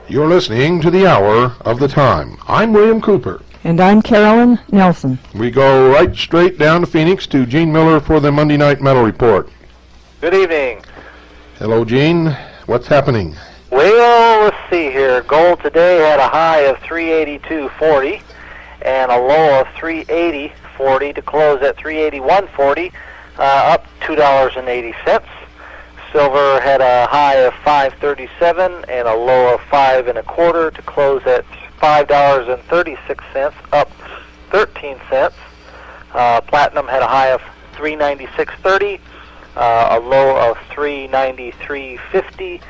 You're listening to the Hour of the Time. I'm William Cooper. And I'm Carolyn Nelson. We go right straight down to Phoenix to Gene Miller for the Monday Night Metal Report. Good evening. Hello, Gene. What's happening? Well, let's see here. Gold today had a high of 382.40 and a low of 380.40 to close at 381.40, up $2.80. Silver had a high of 537 and a low of 5 1/4 to close at $5.36, up 13 cents. Platinum had a high of 396.30, a low of 393.50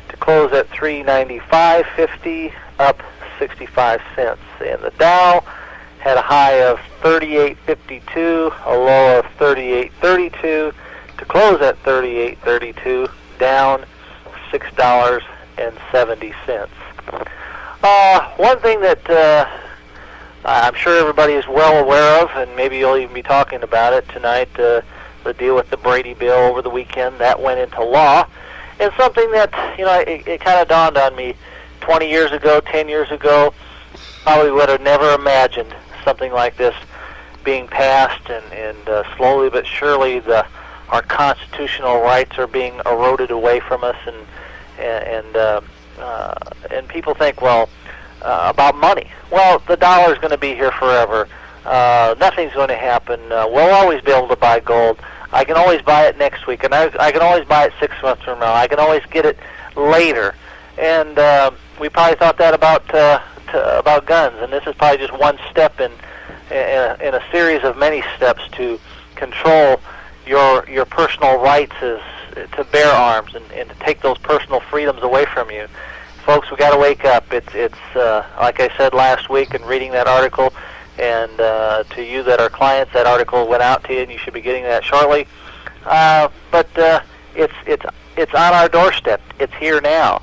to close at 395.50, up 65 cents. And the Dow had a high of 38.52, a low of 38.32 to close at 38.32, down $6.70. One thing that I'm sure everybody is well aware of, and maybe you'll even be talking about it tonight, the deal with the Brady bill over the weekend, that went into law. And something that, it kind of dawned on me 20 years ago, 10 years ago, probably would have never imagined something like this being passed, and slowly but surely our constitutional rights are being eroded away from us, and people think, well, about money. Well, the dollar's going to be here forever. Nothing's going to happen. We'll always be able to buy gold. I can always buy it next week, and I can always buy it 6 months from now. I can always get it later. And we probably thought that about guns, and this is probably just one step in a series of many steps to control your personal rights to bear arms and to take those personal freedoms away from you. Folks, we got to wake up. It's like I said last week in reading that article, and to you that are clients, that article went out to you, and you should be getting that shortly. But it's on our doorstep. It's here now,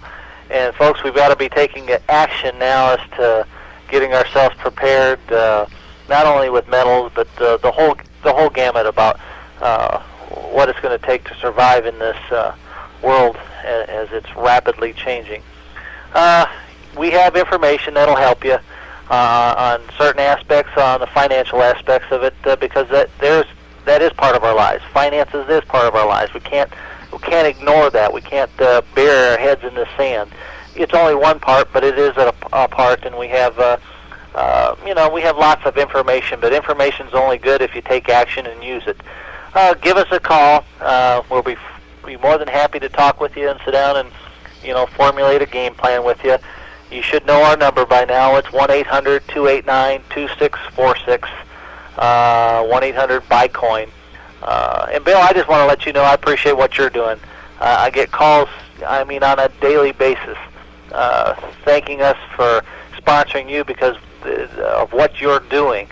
and folks, we've got to be taking action now as to getting ourselves prepared, not only with metals, but the whole gamut about what it's going to take to survive in this world as it's rapidly changing. We have information that'll help you on certain aspects, on the financial aspects of it, because that is part of our lives. Finances is part of our lives. We can't ignore that. We can't bury our heads in the sand. It's only one part, but it is a part, and we have we have lots of information, but information's only good if you take action and use it. Give us a call. We'll be more than happy to talk with you and sit down and formulate a game plan with you. You should know our number by now. It's 1-800-289-2646, 1-800-BUY-COIN. And Bill, I just want to let you know I appreciate what you're doing. I get calls, on a daily basis, thanking us for sponsoring you because of what you're doing.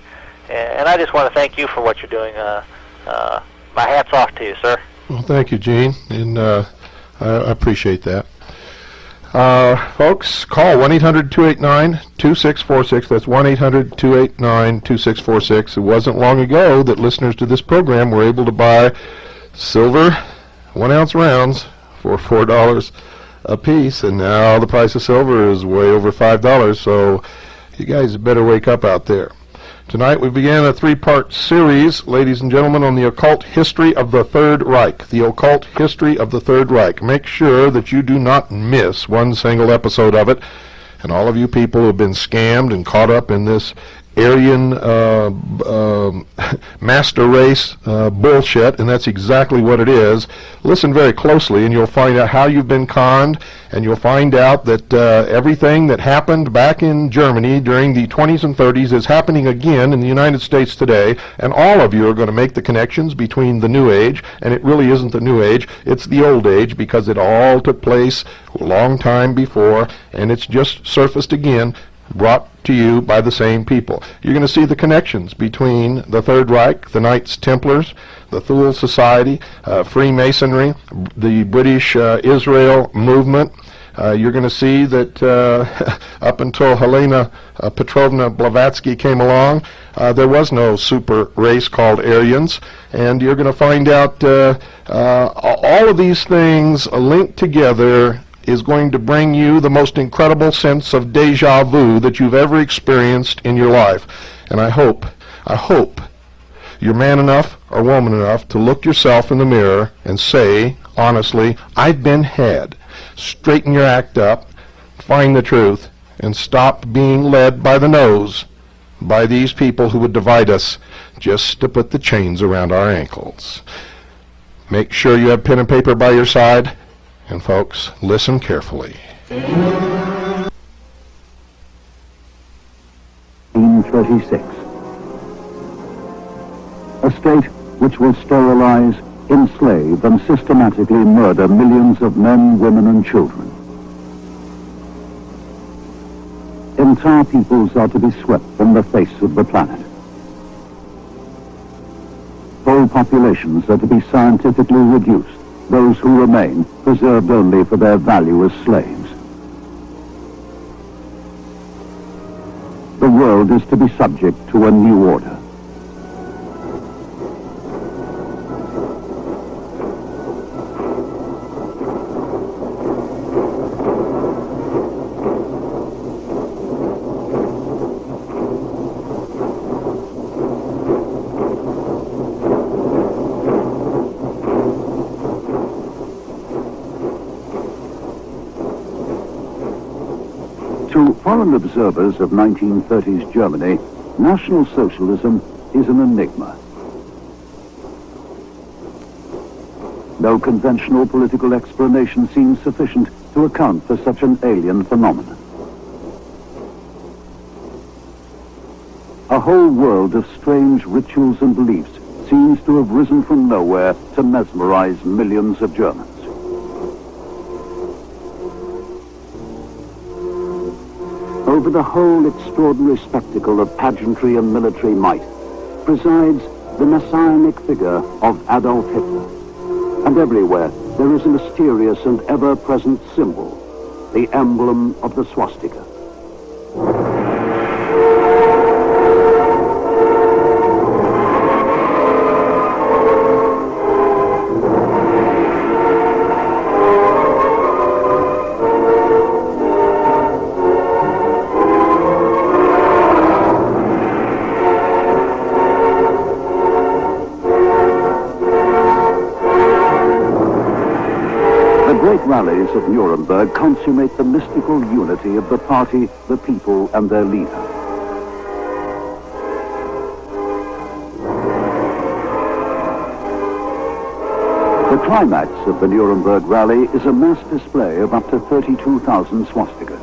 And I just want to thank you for what you're doing. My hat's off to you, sir. Well, thank you, Gene, and I appreciate that. Folks, call 1-800-289-2646. That's 1-800-289-2646. It wasn't long ago that listeners to this program were able to buy silver 1-ounce rounds for $4 a piece, and now the price of silver is way over $5, so you guys better wake up out there. Tonight we began a 3-part series, ladies and gentlemen, on the occult history of the Third Reich. The occult history of the Third Reich. Make sure that you do not miss one single episode of it. And all of you people who have been scammed and caught up in this Aryan master race bullshit, and that's exactly what it is. Listen very closely and you'll find out how you've been conned, and you'll find out that everything that happened back in Germany during the 20s and 30s is happening again in the United States today, and all of you are going to make the connections between the New Age, and it really isn't the New Age, it's the Old Age, because it all took place a long time before, and it's just surfaced again, brought to you by the same people. You're going to see the connections between the Third Reich, the Knights Templars, the Thule Society, Freemasonry, the British Israel movement, You're going to see that up until Helena Petrovna Blavatsky came along, there was no super race called Aryans, and you're going to find out all of these things linked together is going to bring you the most incredible sense of deja vu that you've ever experienced in your life. And I hope you're man enough or woman enough to look yourself in the mirror and say, honestly, I've been had. Straighten your act up, find the truth, and stop being led by the nose by these people who would divide us just to put the chains around our ankles. Make sure you have pen and paper by your side, and folks, listen carefully. 1936. A state which will sterilize, enslave, and systematically murder millions of men, women, and children. Entire peoples are to be swept from the face of the planet. Whole populations are to be scientifically reduced, those who remain preserved only for their value as slaves. The world is to be subject to a new order. To foreign observers of 1930s Germany, National Socialism is an enigma. No conventional political explanation seems sufficient to account for such an alien phenomenon. A whole world of strange rituals and beliefs seems to have risen from nowhere to mesmerize millions of Germans. Over the whole extraordinary spectacle of pageantry and military might presides the messianic figure of Adolf Hitler. And everywhere there is a mysterious and ever-present symbol, the emblem of the swastika. Rallies of Nuremberg consummate the mystical unity of the party, the people, and their leader. The climax of the Nuremberg rally is a mass display of up to 32,000 swastikas.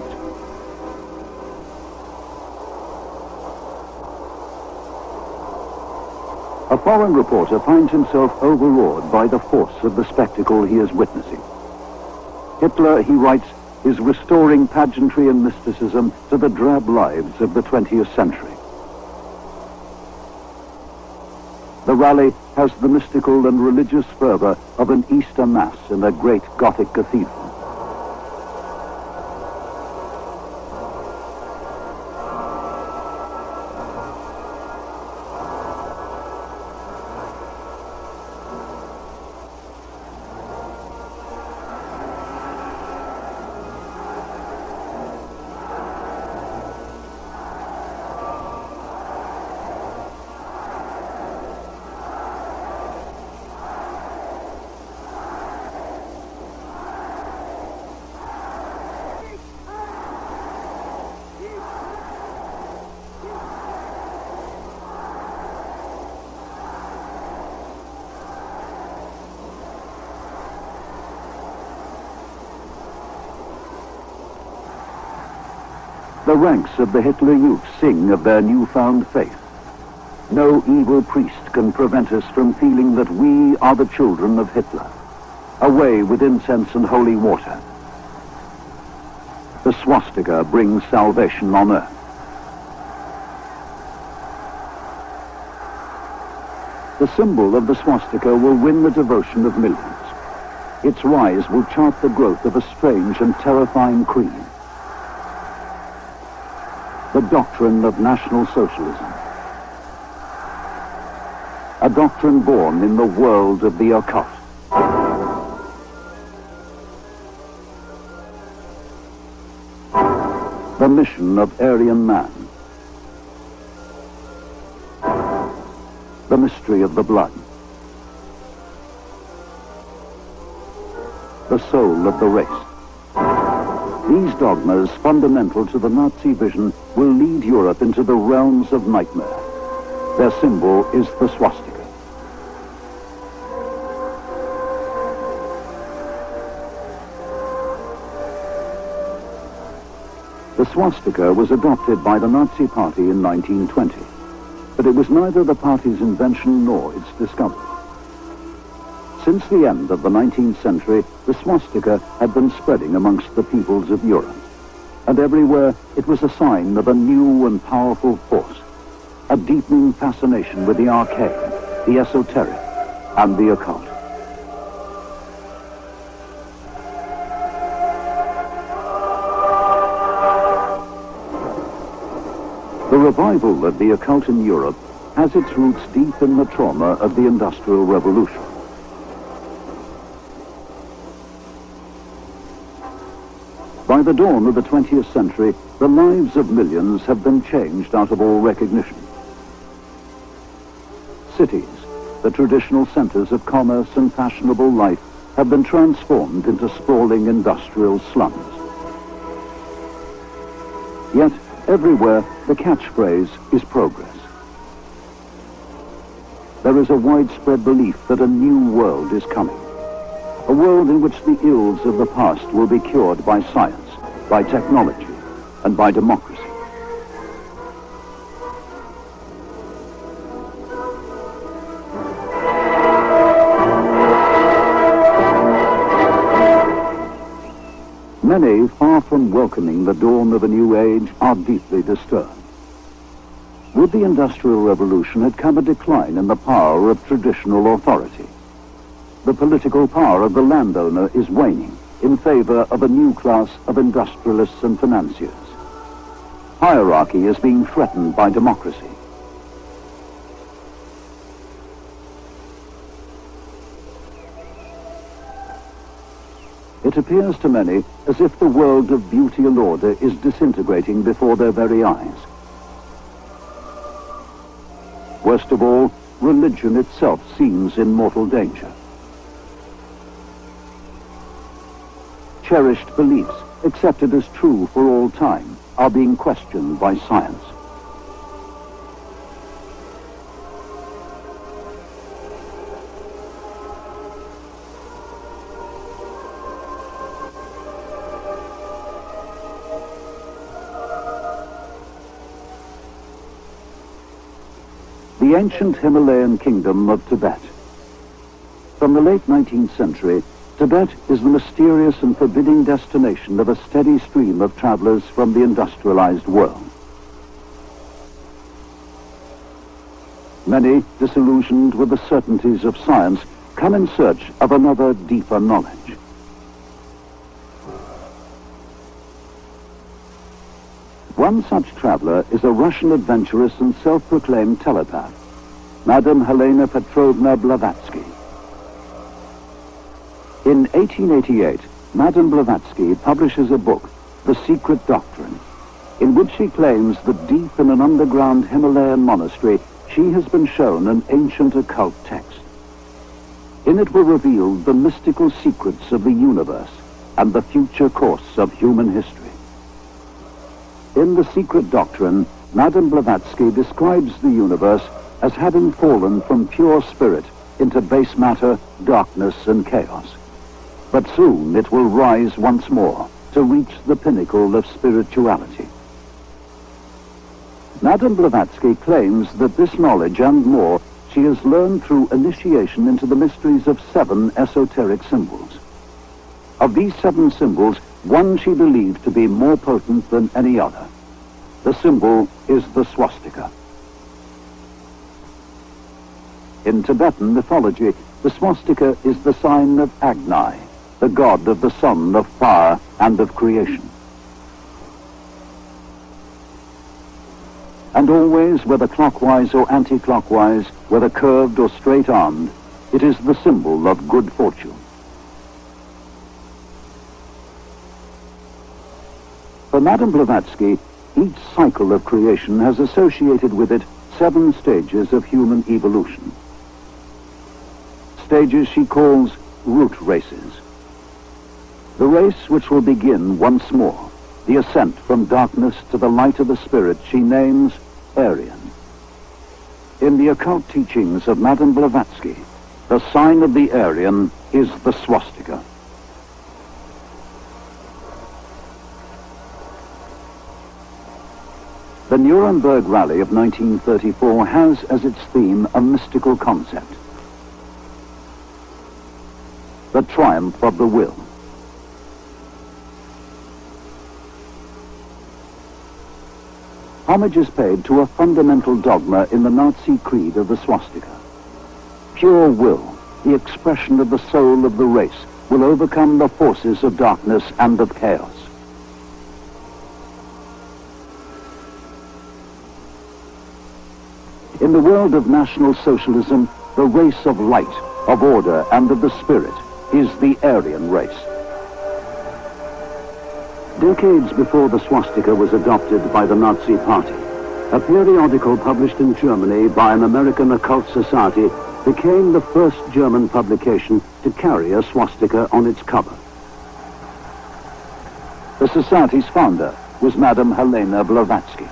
A foreign reporter finds himself overawed by the force of the spectacle he is witnessing. Hitler, he writes, is restoring pageantry and mysticism to the drab lives of the 20th century. The rally has the mystical and religious fervor of an Easter Mass in a great Gothic cathedral. The ranks of the Hitler Youth sing of their newfound faith. No evil priest can prevent us from feeling that we are the children of Hitler, away with incense and holy water. The swastika brings salvation on earth. The symbol of the swastika will win the devotion of millions. Its rise will chart the growth of a strange and terrifying creed. The doctrine of National Socialism. A doctrine born in the world of the occult. The mission of Aryan man. The mystery of the blood. The soul of the race. These dogmas, fundamental to the Nazi vision, will lead Europe into the realms of nightmare. Their symbol is the swastika. The swastika was adopted by the Nazi Party in 1920, but it was neither the party's invention nor its discovery. Since the end of the 19th century, the swastika had been spreading amongst the peoples of Europe, and everywhere it was a sign of a new and powerful force, a deepening fascination with the arcane, the esoteric, and the occult. The revival of the occult in Europe has its roots deep in the trauma of the Industrial Revolution. By the dawn of the 20th century, the lives of millions have been changed out of all recognition. Cities, the traditional centers of commerce and fashionable life, have been transformed into sprawling industrial slums. Yet, everywhere, the catchphrase is progress. There is a widespread belief that a new world is coming. A world in which the ills of the past will be cured by science, by technology, and by democracy. Many, far from welcoming the dawn of a new age, are deeply disturbed. With the Industrial Revolution had come a decline in the power of traditional authority. The political power of the landowner is waning in favor of a new class of industrialists and financiers. Hierarchy is being threatened by democracy. It appears to many as if the world of beauty and order is disintegrating before their very eyes. Worst of all, religion itself seems in mortal danger. Cherished beliefs, accepted as true for all time, are being questioned by science. The ancient Himalayan kingdom of Tibet. From the late 19th century, Tibet is the mysterious and forbidding destination of a steady stream of travelers from the industrialized world. Many, disillusioned with the certainties of science, come in search of another, deeper knowledge. One such traveler is a Russian adventuress and self-proclaimed telepath, Madame Helena Petrovna Blavatsky. In 1888, Madame Blavatsky publishes a book, The Secret Doctrine, in which she claims that deep in an underground Himalayan monastery, she has been shown an ancient occult text. In it were revealed the mystical secrets of the universe and the future course of human history. In The Secret Doctrine, Madame Blavatsky describes the universe as having fallen from pure spirit into base matter, darkness, and chaos. But soon it will rise once more to reach the pinnacle of spirituality. Madame Blavatsky claims that this knowledge and more she has learned through initiation into the mysteries of 7 esoteric symbols. Of these 7 symbols, one she believed to be more potent than any other. The symbol is the swastika. In Tibetan mythology, the swastika is the sign of Agni, the god of the sun, of fire, and of creation. And always, whether clockwise or anti-clockwise, whether curved or straight-armed, it is the symbol of good fortune. For Madame Blavatsky, each cycle of creation has associated with it 7 stages of human evolution. Stages she calls root races. The race which will begin once more, the ascent from darkness to the light of the spirit, she names Aryan. In the occult teachings of Madame Blavatsky, the sign of the Aryan is the swastika. The Nuremberg Rally of 1934 has as its theme a mystical concept: the triumph of the will. Homage is paid to a fundamental dogma in the Nazi creed of the swastika. Pure will, the expression of the soul of the race, will overcome the forces of darkness and of chaos. In the world of National Socialism, the race of light, of order, and of the spirit is the Aryan race. Decades before the swastika was adopted by the Nazi Party, a periodical published in Germany by an American occult society became the first German publication to carry a swastika on its cover. The society's founder was Madame Helena Blavatsky.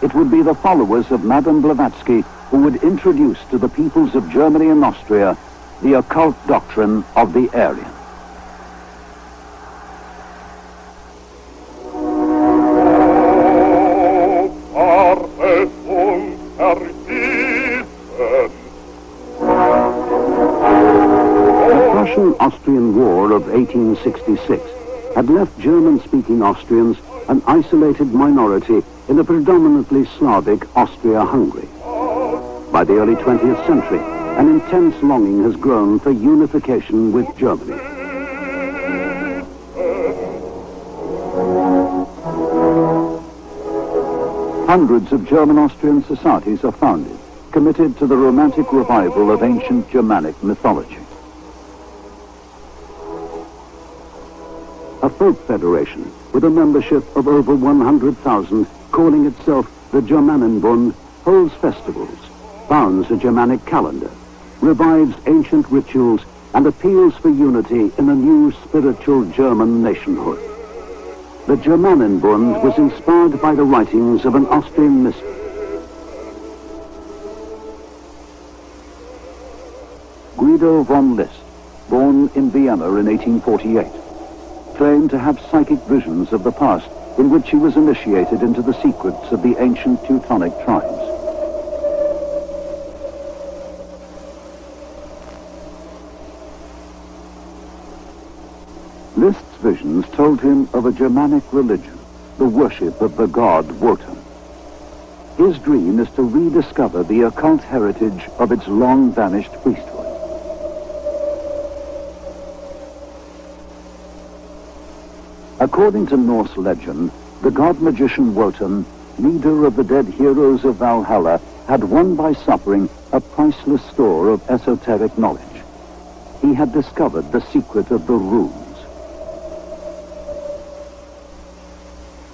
It would be the followers of Madame Blavatsky who would introduce to the peoples of Germany and Austria the occult doctrine of the Aryan. The Prussian-Austrian War of 1866 had left German-speaking Austrians an isolated minority in a predominantly Slavic Austria-Hungary. By the early 20th century, an intense longing has grown for unification with Germany. Hundreds of German-Austrian societies are founded, committed to the romantic revival of ancient Germanic mythology. A folk federation with a membership of over 100,000, calling itself the Germanenbund, holds festivals, founds a Germanic calendar, revives ancient rituals, and appeals for unity in a new spiritual German nationhood. The Germanenbund was inspired by the writings of an Austrian mystic. Guido von List, born in Vienna in 1848, claimed to have psychic visions of the past in which he was initiated into the secrets of the ancient Teutonic tribes. List's visions told him of a Germanic religion, the worship of the god Wotan. His dream is to rediscover the occult heritage of its long-vanished priesthood. According to Norse legend, the god-magician Wotan, leader of the dead heroes of Valhalla, had won by suffering a priceless store of esoteric knowledge. He had discovered the secret of the runes.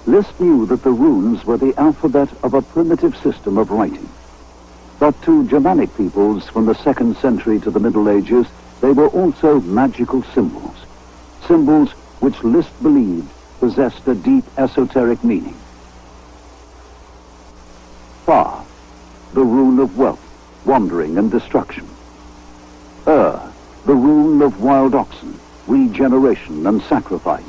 List knew that the runes were the alphabet of a primitive system of writing. But to Germanic peoples from the 2nd century to the Middle Ages, they were also magical symbols. Symbols which List believed possessed a deep esoteric meaning. Fa, the rune of wealth, wandering and destruction. The rune of wild oxen, regeneration and sacrifice.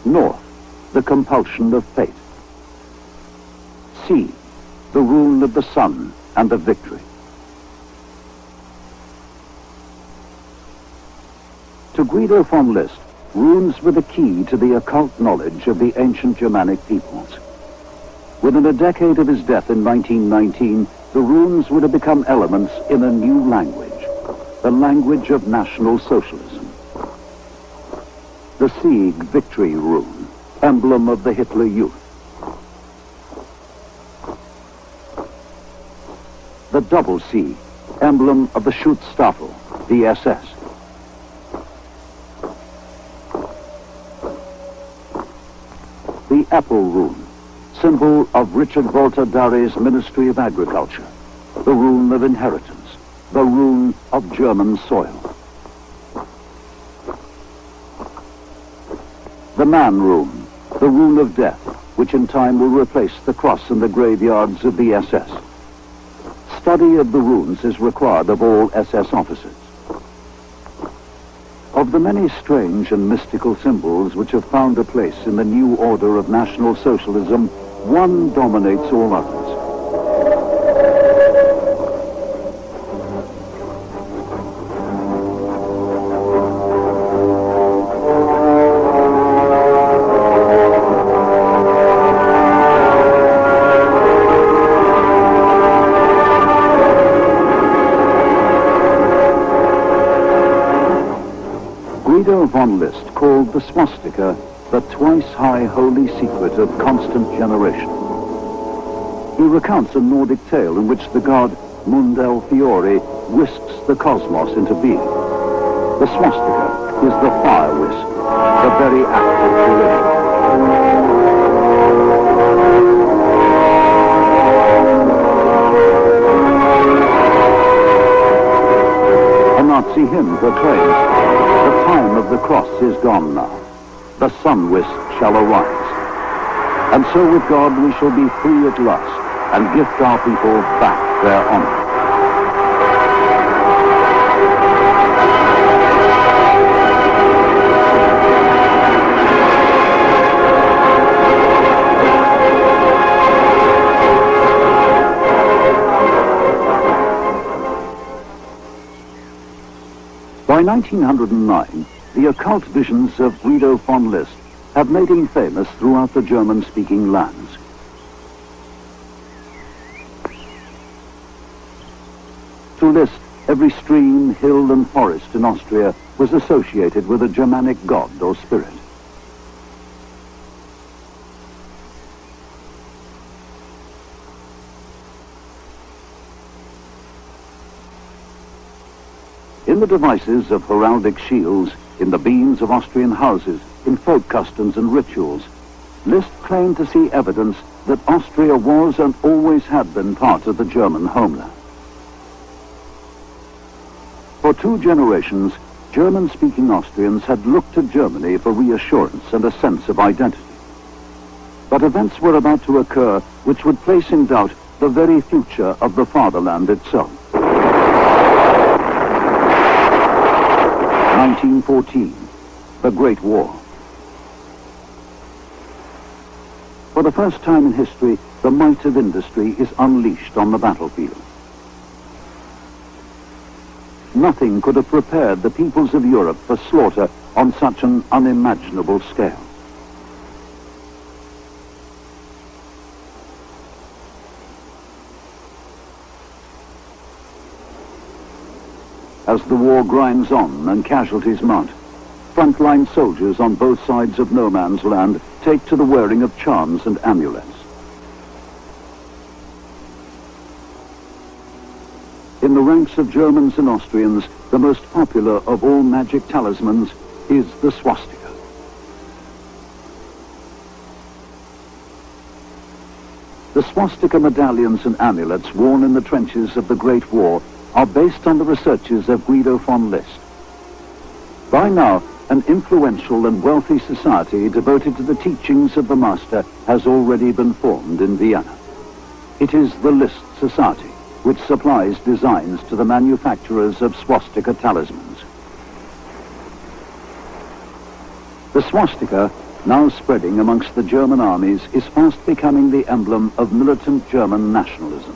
North, the compulsion of fate. Sea, the rune of the sun and of victory. To Guido von List, runes were the key to the occult knowledge of the ancient Germanic peoples. Within a decade of his death in 1919, the runes would have become elements in a new language. the language of National Socialism. The Sieg victory rune, emblem of the Hitler Youth. The double C, emblem of the Schutzstaffel, the SS. The apple rune, symbol of Richard Volta Dare's Ministry of Agriculture, the rune of inheritance, the rune of German soil. The man rune, the rune of death, which in time will replace the cross in the graveyards of the SS. Study of the runes is required of all SS officers. Of the many strange and mystical symbols which have found a place in the new order of National Socialism, one dominates all others. Von List called the swastika the twice-high holy secret of constant generation. He recounts a Nordic tale in which the god Mundel Fiore whisks the cosmos into being. The swastika is the fire whisk, the very act of creation. A Nazi hymn proclaims, "The time of the cross is gone now. The sun whisk shall arise. And so with God we shall be free at last and gift our people back their honor." By 1909, the occult visions of Guido von List have made him famous throughout the German-speaking lands. To List, every stream, hill and forest in Austria was associated with a Germanic god or spirit. In the devices of heraldic shields, in the beams of Austrian houses, in folk customs and rituals, List claimed to see evidence that Austria was and always had been part of the German homeland. For 2 generations, German-speaking Austrians had looked to Germany for reassurance and a sense of identity. But events were about to occur which would place in doubt the very future of the fatherland itself. 1914, the Great War. For the first time in history, the might of industry is unleashed on the battlefield. Nothing could have prepared the peoples of Europe for slaughter on such an unimaginable scale. As the war grinds on and casualties mount, frontline soldiers on both sides of no man's land take to the wearing of charms and amulets. In the ranks of Germans and Austrians, the most popular of all magic talismans is the swastika. The swastika medallions and amulets worn in the trenches of the Great War are based on the researches of Guido von List. By now, an influential and wealthy society devoted to the teachings of the master has already been formed in Vienna. It is the List Society, which supplies designs to the manufacturers of swastika talismans. The swastika, now spreading amongst the German armies, is fast becoming the emblem of militant German nationalism.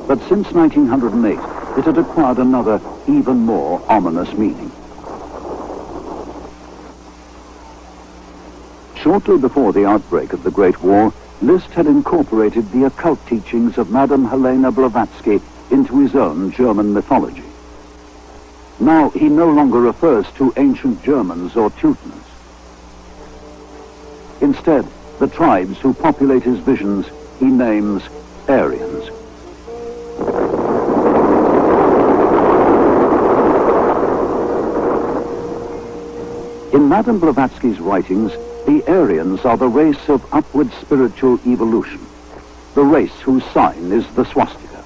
But since 1908, it had acquired another, even more ominous meaning. Shortly before the outbreak of the Great War, Liszt had incorporated the occult teachings of Madame Helena Blavatsky into his own German mythology. Now he no longer refers to ancient Germans or Teutons. Instead, the tribes who populate his visions he names Aryans. In Madame Blavatsky's writings, the Aryans are the race of upward spiritual evolution, the race whose sign is the swastika.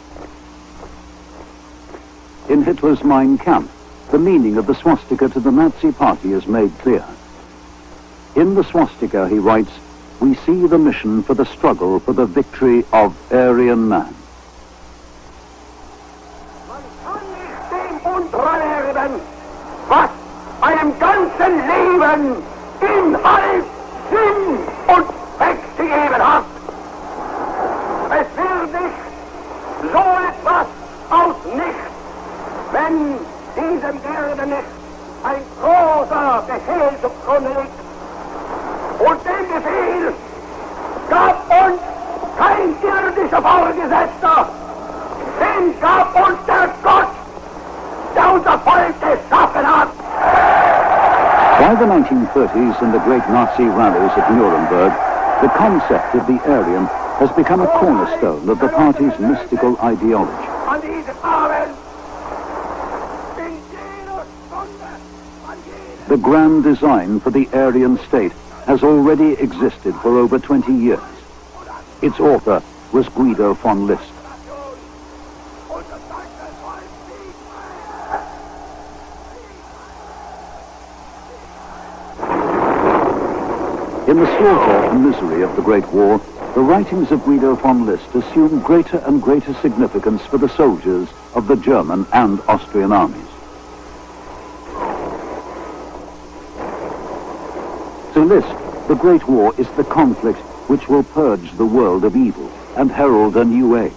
In Hitler's Mein Kampf, the meaning of the swastika to the Nazi party is made clear. In the swastika, he writes, we see the mission for the struggle for the victory of Aryan man. Man kann nicht dem unterwerfen, was einem ganzen Leben Inhalt, Sinn und Zweck gegeben hat. Es wird nicht so etwas aus nichts, wenn diesem Erde nicht ein großer Befehl zugrunde liegt. Und den Befehl gab uns kein irdischer Vorgesetzter, den gab uns der Gott, der unser Volk geschaffen hat. By the 1930s and the great Nazi rallies at Nuremberg, the concept of the Aryan has become a cornerstone of the party's mystical ideology. An diesem Abend, in jener Stunde, an jener... The grand design for the Aryan state has already existed for over 20 years. Its author was Guido von List. In the slaughter and misery of the Great War, the writings of Guido von List assume greater and greater significance for the soldiers of the German and Austrian armies. To List, the Great War is the conflict which will purge the world of evil and herald a new age.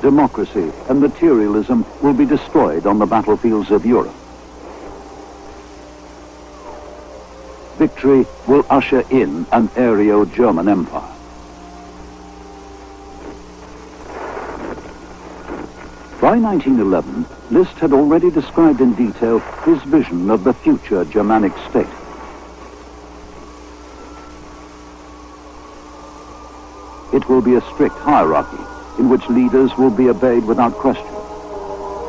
Democracy and materialism will be destroyed on the battlefields of Europe. Victory will usher in an Aryo-German empire. By 1911, Liszt had already described in detail his vision of the future Germanic state. It will be a strict hierarchy in which leaders will be obeyed without question.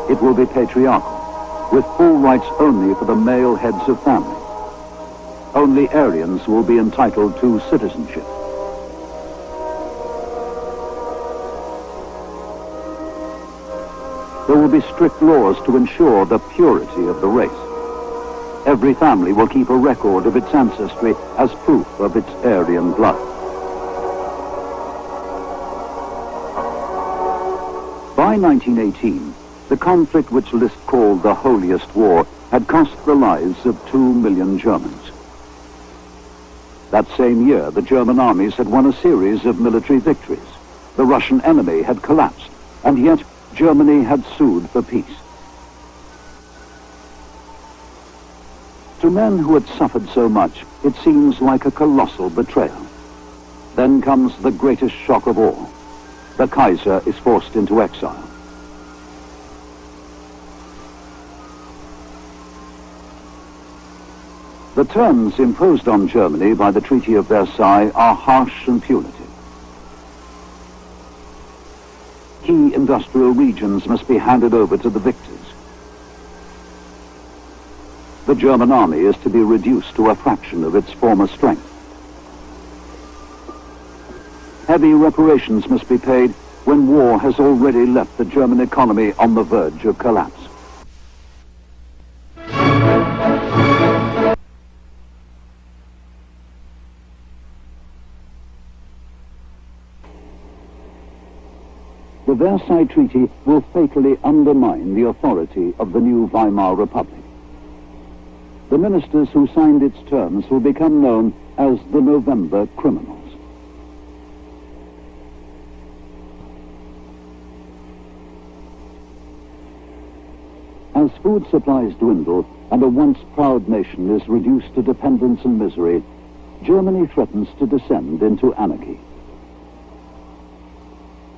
It will be patriarchal, with full rights only for the male heads of families. Only Aryans will be entitled to citizenship. There will be strict laws to ensure the purity of the race. Every family will keep a record of its ancestry as proof of its Aryan blood. By 1918, the conflict which Liszt called the holiest war had cost the lives of 2 million Germans. That same year, the German armies had won a series of military victories. The Russian enemy had collapsed, and yet Germany had sued for peace. To men who had suffered so much, it seems like a colossal betrayal. Then comes the greatest shock of all. The Kaiser is forced into exile. The terms imposed on Germany by the Treaty of Versailles are harsh and punitive. Key industrial regions must be handed over to the victors. The German army is to be reduced to a fraction of its former strength. Heavy reparations must be paid when war has already left the German economy on the verge of collapse. The Versailles Treaty will fatally undermine the authority of the new Weimar Republic. The ministers who signed its terms will become known as the November Criminals. As food supplies dwindle and a once proud nation is reduced to dependence and misery, Germany threatens to descend into anarchy.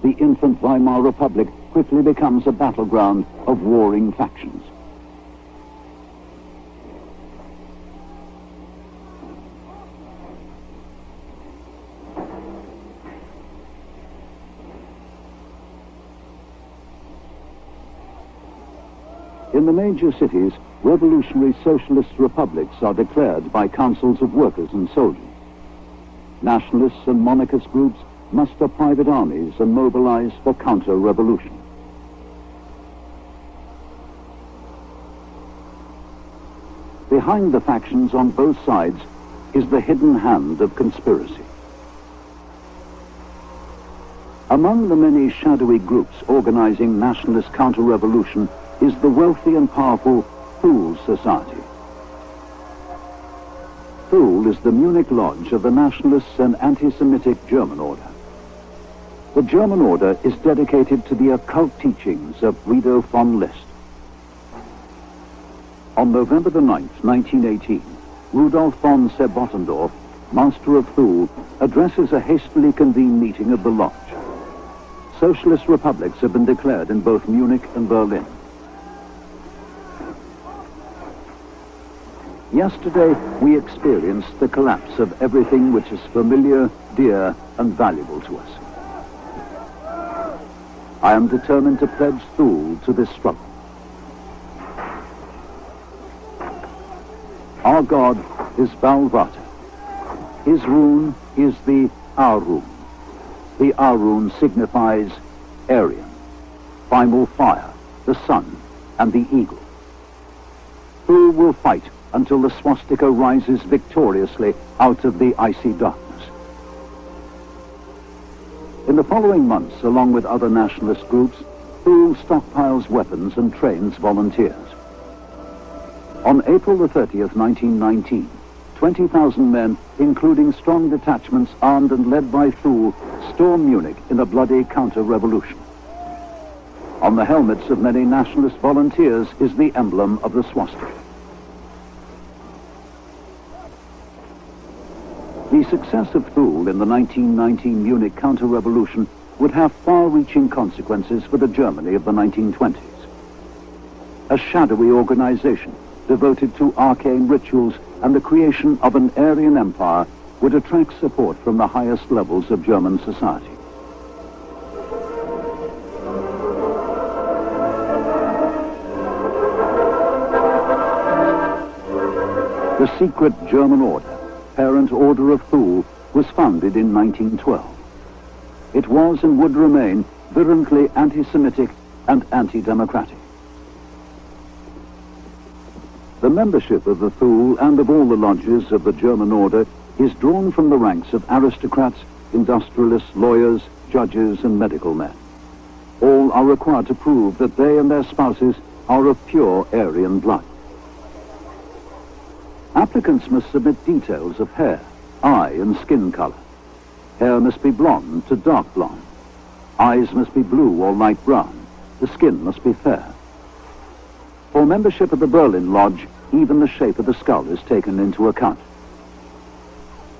The infant Weimar Republic quickly becomes a battleground of warring factions. In the major cities, revolutionary socialist republics are declared by councils of workers and soldiers. Nationalists and monarchist groups muster private armies and mobilize for counter-revolution. Behind the factions on both sides is the hidden hand of conspiracy. Among the many shadowy groups organizing nationalist counter-revolution is the wealthy and powerful Thule Society. Thule is the Munich lodge of the nationalists and anti-Semitic German order. The German order is dedicated to the occult teachings of Guido von List. On November the 9th, 1918, Rudolf von Sebottendorf, master of Thule, addresses a hastily convened meeting of the lodge. Socialist republics have been declared in both Munich and Berlin. Yesterday, we experienced the collapse of everything which is familiar, dear, and valuable to us. I am determined to pledge Thule to this struggle. Our God is Frater. His rune is the Rune. The Rune signifies Aryan, primal fire, the sun, and the eagle. Thule will fight until the swastika rises victoriously out of the icy darkness. In the following months, along with other nationalist groups, Thule stockpiles weapons and trains volunteers. On April the 30th, 1919, 20,000 men, including strong detachments armed and led by Thule, storm Munich in a bloody counter-revolution. On the helmets of many nationalist volunteers is the emblem of the swastika. The success of Thule in the 1919 Munich counter-revolution would have far-reaching consequences for the Germany of the 1920s. A shadowy organization devoted to arcane rituals and the creation of an Aryan empire would attract support from the highest levels of German society. The secret German order, parent order of Thule, was founded in 1912. It was and would remain virulently anti-Semitic and anti-democratic. The membership of the Thule and of all the lodges of the German order is drawn from the ranks of aristocrats, industrialists, lawyers, judges, and medical men. All are required to prove that they and their spouses are of pure Aryan blood. Applicants must submit details of hair, eye, and skin color. Hair must be blonde to dark blonde. Eyes must be blue or light brown. The skin must be fair. For membership of the Berlin Lodge, even the shape of the skull is taken into account.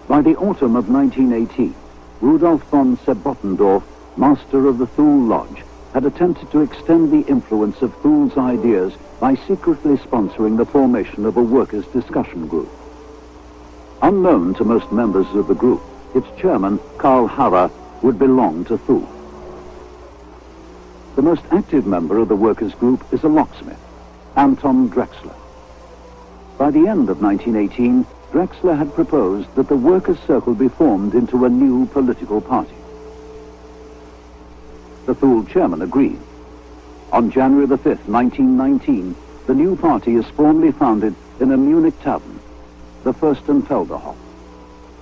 By the autumn of 1918, Rudolf von Sebottendorf, master of the Thule Lodge, had attempted to extend the influence of Thule's ideas by secretly sponsoring the formation of a workers' discussion group. Unknown to most members of the group, its chairman, Karl Harrer, would belong to Thule. The most active member of the workers' group is a locksmith, Anton Drexler. By the end of 1918, Drexler had proposed that the workers' circle be formed into a new political party. The Thule chairman agreed. On January the 5th, 1919, the new party is formally founded in a Munich tavern, the Fürstenfelderhof.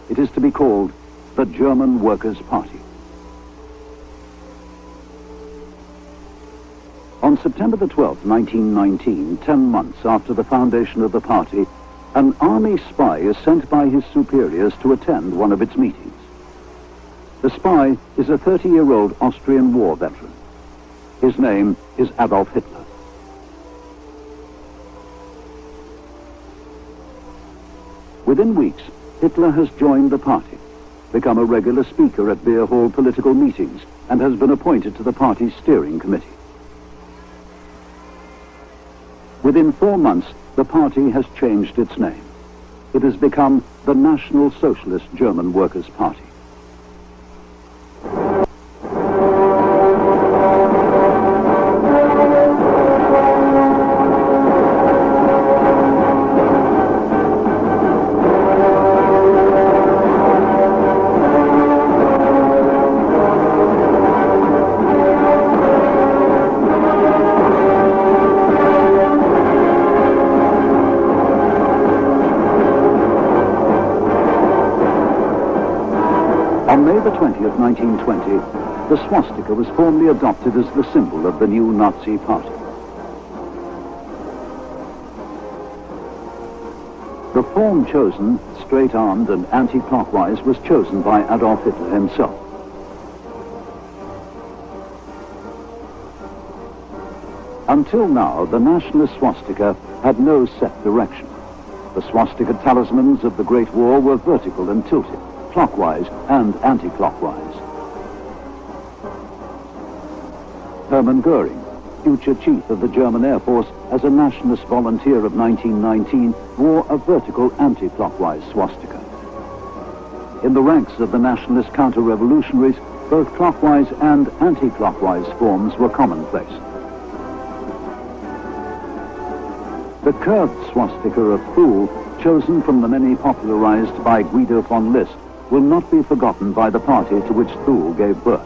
It is to be called the German Workers' Party. On September the 12th, 1919, 10 months after the foundation of the party, an army spy is sent by his superiors to attend one of its meetings. The spy is a 30-year-old Austrian war veteran. His name is Adolf Hitler. Within weeks, Hitler has joined the party, become a regular speaker at beer hall political meetings, and has been appointed to the party's steering committee. Within 4 months, the party has changed its name. It has become the National Socialist German Workers' Party. On May the 20th, 1920, the swastika was formally adopted as the symbol of the new Nazi party. The form chosen, straight-armed and anti-clockwise, was chosen by Adolf Hitler himself. Until now, the nationalist swastika had no set direction. The swastika talismans of the Great War were vertical and tilted, clockwise and anti-clockwise. Hermann Goering, future chief of the German Air Force as a nationalist volunteer of 1919, wore a vertical anti-clockwise swastika. In the ranks of the nationalist counter-revolutionaries, both clockwise and anti-clockwise forms were commonplace. The curved swastika of Thule, chosen from the many popularized by Guido von List, will not be forgotten by the party to which Thule gave birth.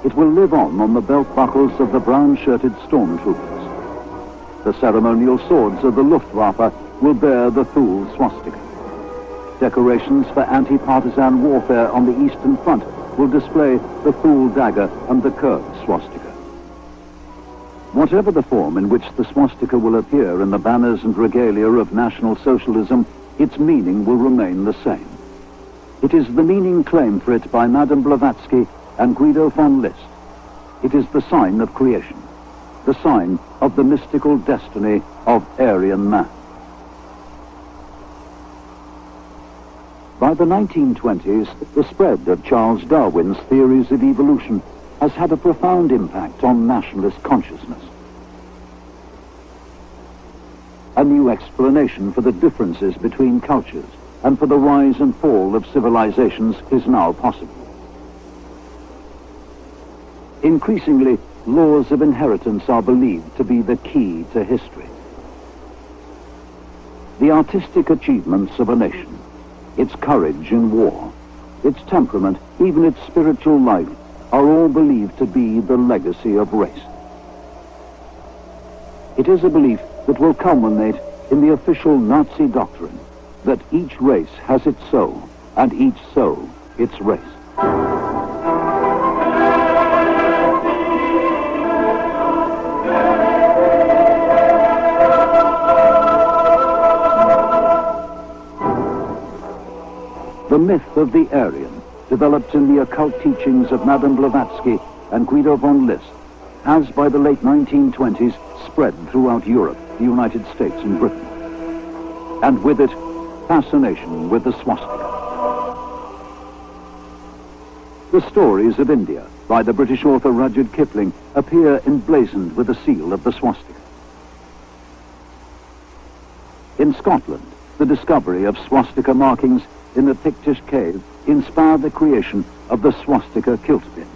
It will live on the belt buckles of the brown-shirted stormtroopers. The ceremonial swords of the Luftwaffe will bear the Thule swastika. Decorations for anti-partisan warfare on the Eastern Front will display the Thule dagger and the curved swastika. Whatever the form in which the swastika will appear in the banners and regalia of National Socialism, its meaning will remain the same. It is the meaning claimed for it by Madame Blavatsky and Guido von List. It is the sign of creation, the sign of the mystical destiny of Aryan man. By the 1920s, the spread of Charles Darwin's theories of evolution has had a profound impact on nationalist consciousness. A new explanation for the differences between cultures and for the rise and fall of civilizations is now possible. Increasingly, laws of inheritance are believed to be the key to history. The artistic achievements of a nation, its courage in war, its temperament, even its spiritual life, are all believed to be the legacy of race. It is a belief that will culminate in the official Nazi doctrine that each race has its soul, and each soul its race. The myth of the Aryan, developed in the occult teachings of Madame Blavatsky and Guido von List, has by the late 1920s spread throughout Europe, the United States and Britain. And with it, fascination with the swastika. The stories of India by the British author Rudyard Kipling appear emblazoned with the seal of the swastika. In Scotland, the discovery of swastika markings in the Pictish cave inspired the creation of the swastika kilt pin.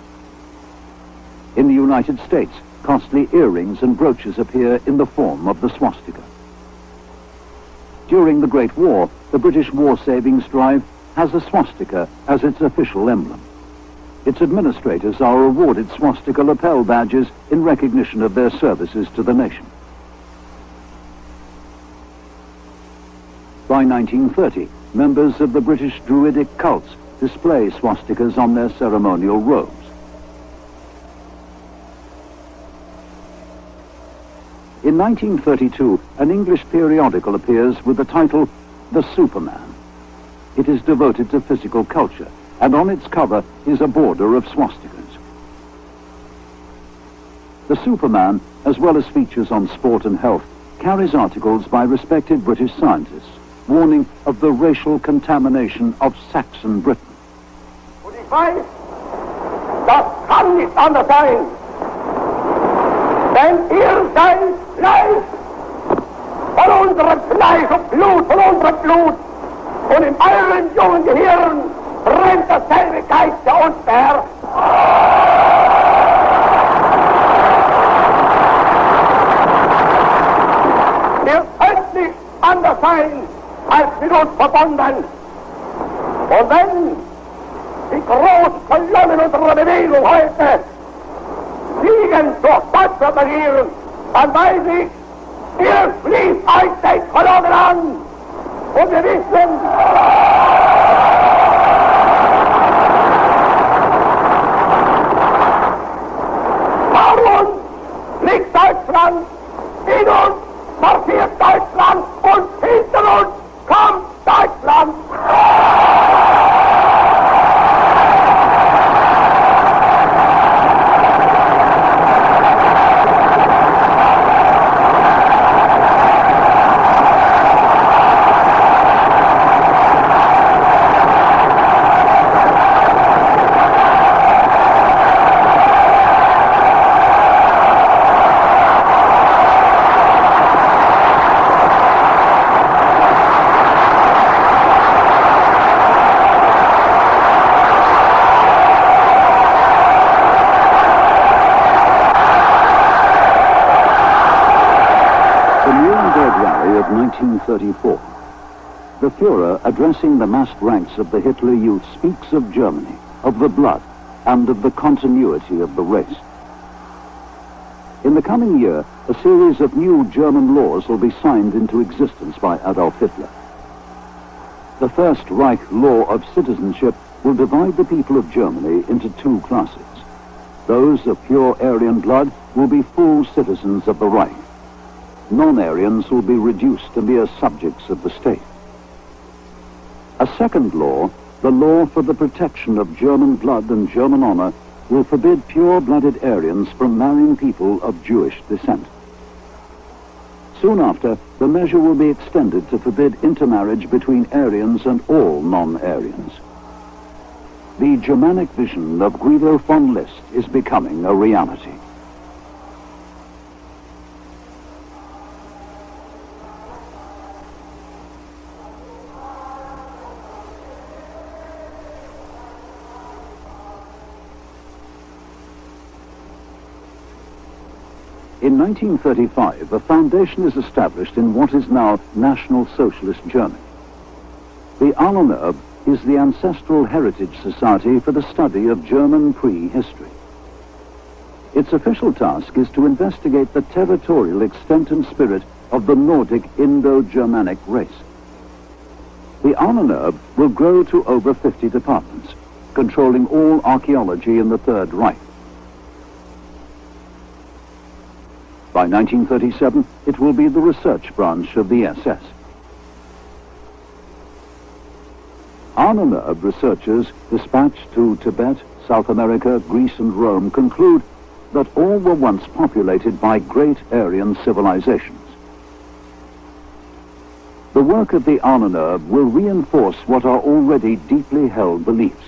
In the United States, costly earrings and brooches appear in the form of the swastika. During the Great War, the British War Savings Drive has a swastika as its official emblem. Its administrators are awarded swastika lapel badges in recognition of their services to the nation. By 1930, members of the British Druidic cults display swastikas on their ceremonial robes. In 1932, an English periodical appears with the title, The Superman. It is devoted to physical culture, and on its cover is a border of swastikas. The Superman, as well as features on sport and health, carries articles by respected British scientists, warning of the racial contamination of Saxon Britain. Und ich weiß, das kann nicht anders sein, denn ihr seid Fleisch von unserem Fleisch und Blut, von unserem Blut. Und in eurem jungen Gehirn brennt dasselbe Geist, der uns beherrscht. Ihr könnt nicht anders sein, als mit uns verbunden. Und wenn die großen Kolonnen unserer Bewegung heute fliegen durch Deutschland agieren, dann weiß ich, ihr schließt euch den Kolonnen an. Und wir wissen, vor uns liegt Deutschland, in uns marschiert Deutschland und hinter uns kommt Deutschland. of 1934, the Führer, addressing the massed ranks of the Hitler Youth, speaks of Germany, of the blood, and of the continuity of the race. In the coming year, a series of new German laws will be signed into existence by Adolf Hitler. The first Reich law of citizenship will divide the people of Germany into two classes. Those of pure Aryan blood will be full citizens of the Reich. Non-Aryans will be reduced to mere subjects of the state. A second law, the law for the protection of German blood and German honor, will forbid pure-blooded Aryans from marrying people of Jewish descent. Soon after, the measure will be extended to forbid intermarriage between Aryans and all non-Aryans. The Germanic vision of Guido von List is becoming a reality. In 1935, a foundation is established in what is now National Socialist Germany. The Ahlenerbe is the ancestral heritage society for the study of German prehistory. Its official task is to investigate the territorial extent and spirit of the Nordic Indo-Germanic race. The Ahlenerbe will grow to over 50 departments, controlling all archaeology in the Third Reich. By 1937, it will be the research branch of the SS. Ahlenerbe researchers dispatched to Tibet, South America, Greece and Rome conclude that all were once populated by great Aryan civilizations. The work of the Ahlenerbe will reinforce what are already deeply held beliefs.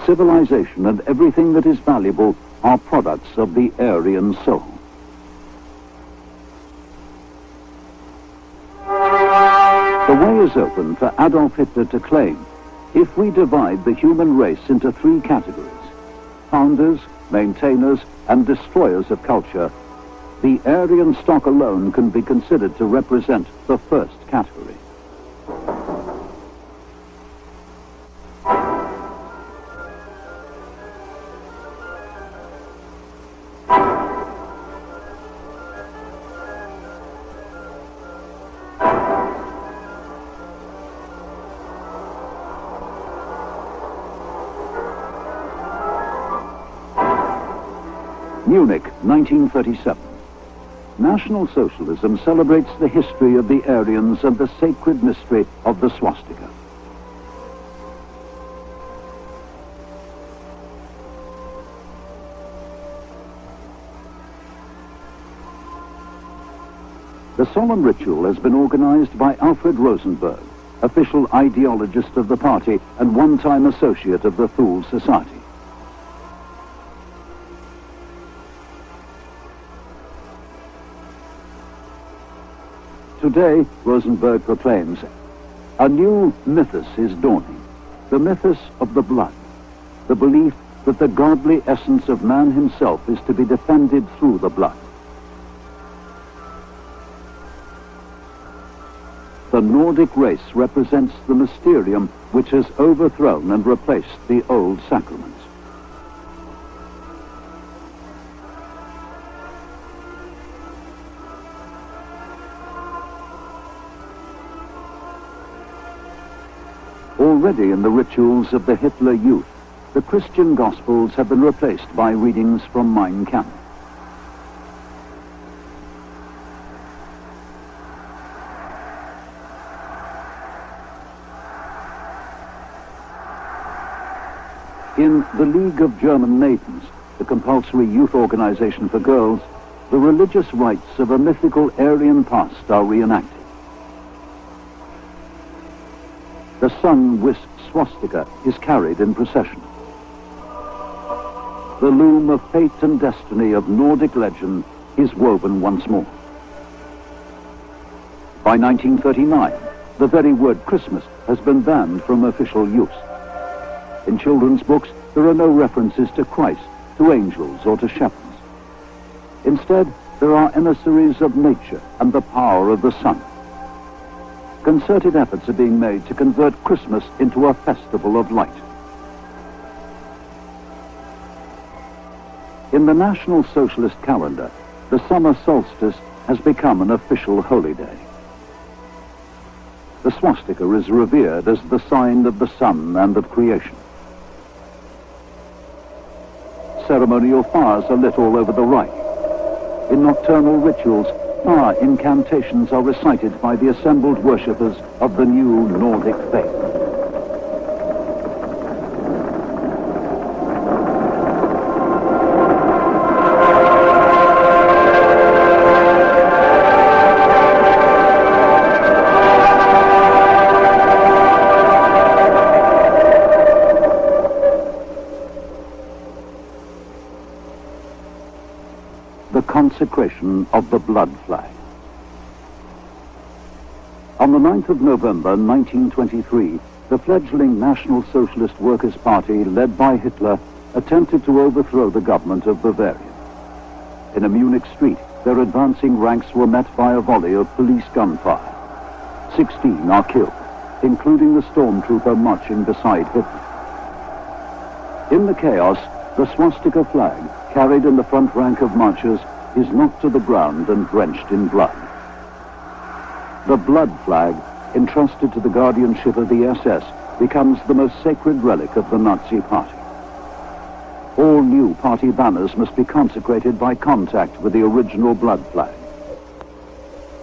Civilization and everything that is valuable are products of the Aryan soul. The way is open for Adolf Hitler to claim, if we divide the human race into three categories, founders, maintainers, and destroyers of culture, the Aryan stock alone can be considered to represent the first category. Munich, 1937. National Socialism celebrates the history of the Aryans and the sacred mystery of the swastika. The The solemn ritual has been organized by Alfred Rosenberg, official ideologist of the party and one-time associate of the Thule Society. Today, Rosenberg proclaims, a new mythos is dawning, the mythos of the blood, the belief that the godly essence of man himself is to be defended through the blood. The Nordic race represents the mysterium which has overthrown and replaced the old sacraments. Already in the rituals of the Hitler Youth, the Christian Gospels have been replaced by readings from Mein Kampf. In the League of German Maidens, the compulsory youth organization for girls, the religious rites of a mythical Aryan past are reenacted. The sun-whisked swastika is carried in procession. The loom of fate and destiny of Nordic legend is woven once more. By 1939, the very word Christmas has been banned from official use. In children's books, there are no references to Christ, to angels, or to shepherds. Instead, there are emissaries of nature and the power of the sun. Concerted efforts are being made to convert Christmas into a festival of light. In the National Socialist calendar, the summer solstice has become an official holy day. The swastika is revered as the sign of the sun and of creation. Ceremonial fires are lit all over the Reich. In nocturnal rituals, fire incantations are recited by the assembled worshippers of the new Nordic faith. The consecration of the blood flag. On the 9th of November 1923, the fledgling National Socialist Workers' Party, led by Hitler, attempted to overthrow the government of Bavaria. In a Munich street, their advancing ranks were met by a volley of police gunfire. 16 are killed, including the stormtrooper marching beside Hitler. In the chaos, the swastika flag, carried in the front rank of marchers, is knocked to the ground and drenched in blood. The blood flag, entrusted to the guardianship of the SS, becomes the most sacred relic of the Nazi party. All new party banners must be consecrated by contact with the original blood flag.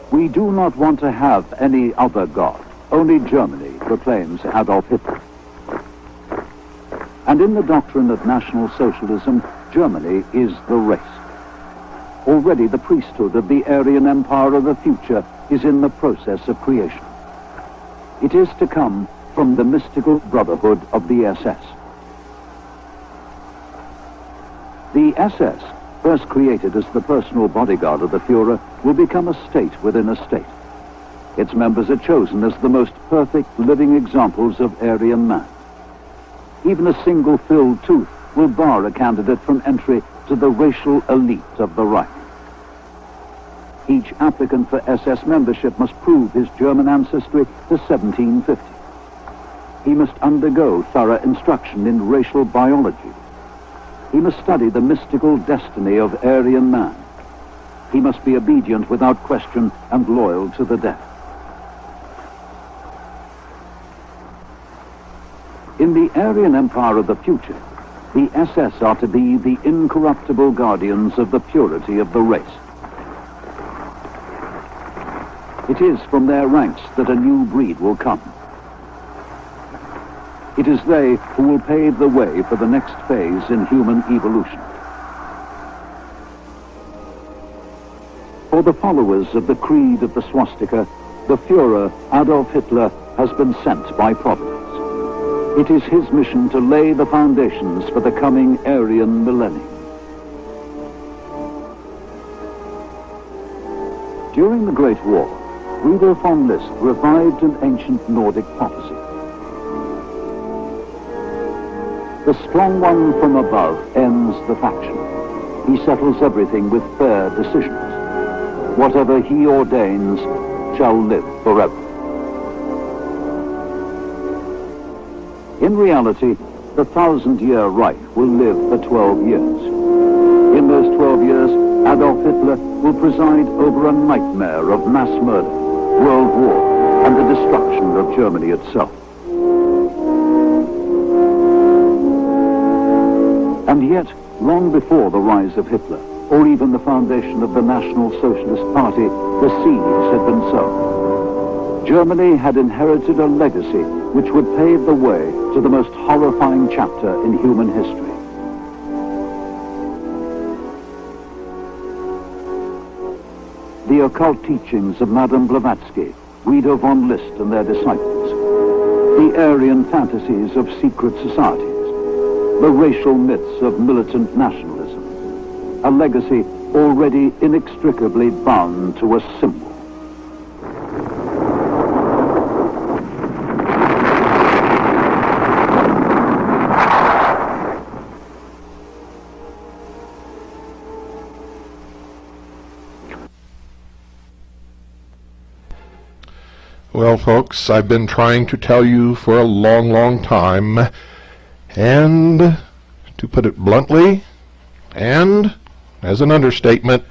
We do not want to have any other God, only Germany, proclaims Adolf Hitler. And in the doctrine of National Socialism, Germany is the race. Already the priesthood of the Aryan Empire of the future is in the process of creation. It is to come from the mystical brotherhood of the SS. The SS, first created as the personal bodyguard of the Führer, will become a state within a state. Its members are chosen as the most perfect living examples of Aryan man. Even a single filled tooth will bar a candidate from entry to the racial elite of the Reich. Each applicant for SS membership must prove his German ancestry to 1750. He must undergo thorough instruction in racial biology. He must study the mystical destiny of Aryan man. He must be obedient without question and loyal to the death. In the Aryan Empire of the future, the SS are to be the incorruptible guardians of the purity of the race. It is from their ranks that a new breed will come. It is they who will pave the way for the next phase in human evolution. For For the followers of the creed of the swastika, the Führer, Adolf Hitler, has been sent by Providence. It is his mission to lay the foundations for the coming Aryan millennium. During the Great War, Guido von List revived an ancient Nordic prophecy. The strong one from above ends the faction. He settles everything with fair decisions. Whatever he ordains shall live forever. In reality, the 1,000-year Reich will live for 12 years. In those 12 years, Adolf Hitler will preside over a nightmare of mass murder, world war, and the destruction of Germany itself. And yet, long before the rise of Hitler, or even the foundation of the National Socialist Party, the seeds had been sown. Germany had inherited a legacy which would pave the way to the most horrifying chapter in human history. The occult teachings of Madame Blavatsky, Guido von List and their disciples, the Aryan fantasies of secret societies, the racial myths of militant nationalism, a legacy already inextricably bound to a symbol. Well, folks, I've been trying to tell you for a long, long time, and to put it bluntly, and as an understatement,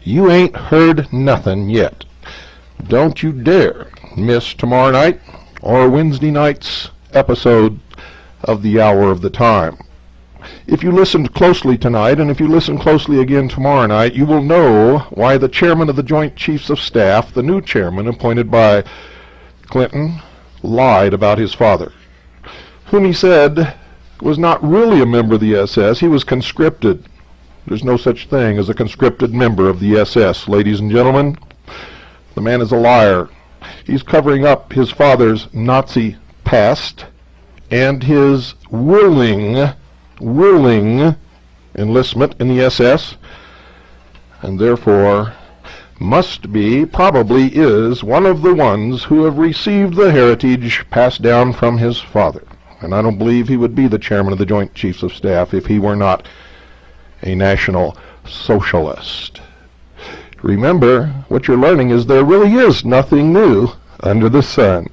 you ain't heard nothing yet. Don't you dare miss tomorrow night or Wednesday night's episode of the Hour of the Time. If you listened closely tonight, and if you listen closely again tomorrow night, you will know why the chairman of the Joint Chiefs of Staff, the new chairman appointed by Clinton, lied about his father, whom he said was not really a member of the SS. He was conscripted. There's no such thing as a conscripted member of the SS, ladies and gentlemen. The man is a liar. He's covering up his father's Nazi past and his willing enlistment in the SS, and therefore must be, probably is, one of the ones who have received the heritage passed down from his father. And I don't believe he would be the chairman of the Joint Chiefs of Staff if he were not a National Socialist. Remember, what you're learning is there really is nothing new under the sun.